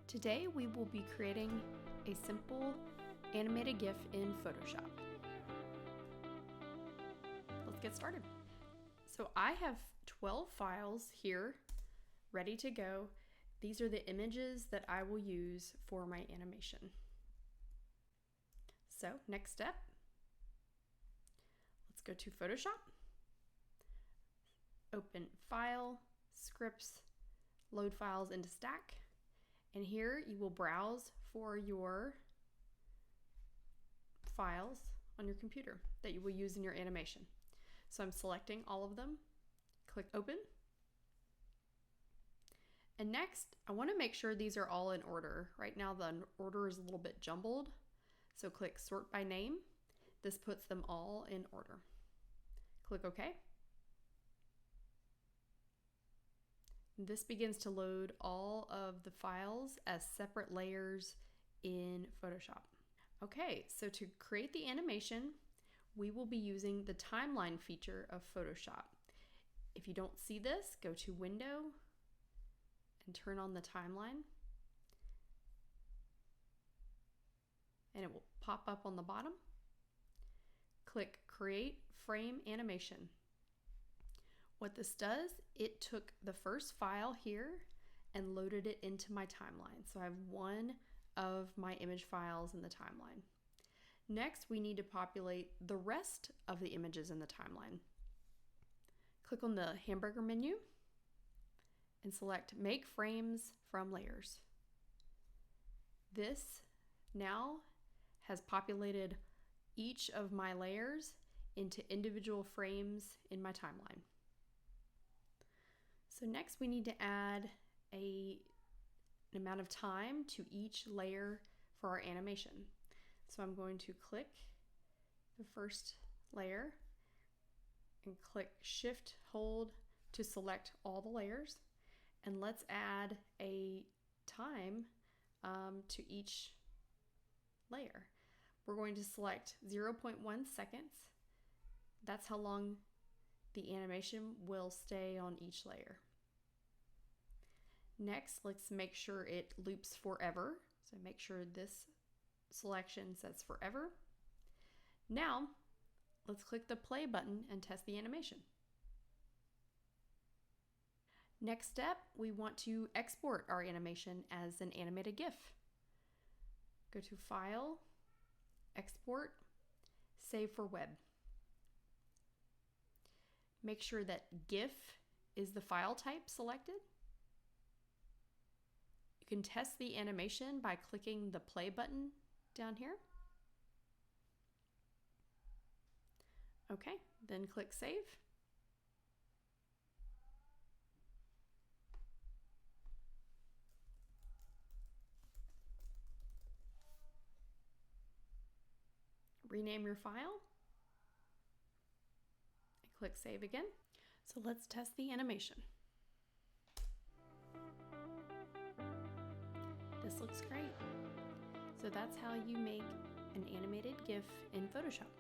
Today we will be creating a simple animated GIF in Photoshop. Let's get started. So I have 12 files here ready to go. These are the images that I will use for my animation. So next step, let's go to Photoshop, open File, Scripts, Load Files into Stack, and here you will browse for your files on your computer that you will use in your animation. So I'm selecting all of them, click Open. And next, I want to make sure these are all in order. Right now the order is a little bit jumbled, so click Sort by Name. This puts them all in order. Click OK. This begins to load all of the files as separate layers in Photoshop. Okay, so to create the animation, we will be using the timeline feature of Photoshop. If you don't see this, go to Window and turn on the timeline. And it will pop up on the bottom. Click Create Frame Animation. What this does, it took the first file here and loaded it into my timeline. So I have one of my image files in the timeline. Next, we need to populate the rest of the images in the timeline. Click on the hamburger menu and select Make Frames from Layers. This now has populated each of my layers into individual frames in my timeline. So next we need to add an amount of time to each layer for our animation. So I'm going to click the first layer and click Shift Hold to select all the layers. And let's add a time to each layer. We're going to select 0.1 seconds. That's how long the animation will stay on each layer. Next, let's make sure it loops forever. So make sure this selection says forever. Now, let's click the play button and test the animation. Next step, we want to export our animation as an animated GIF. Go to File, Export, Save for Web. Make sure that GIF is the file type selected. You can test the animation by clicking the play button down here. Okay, then click Save. Rename your file. Click Save again. So let's test the animation. This looks great. So that's how you make an animated GIF in Photoshop.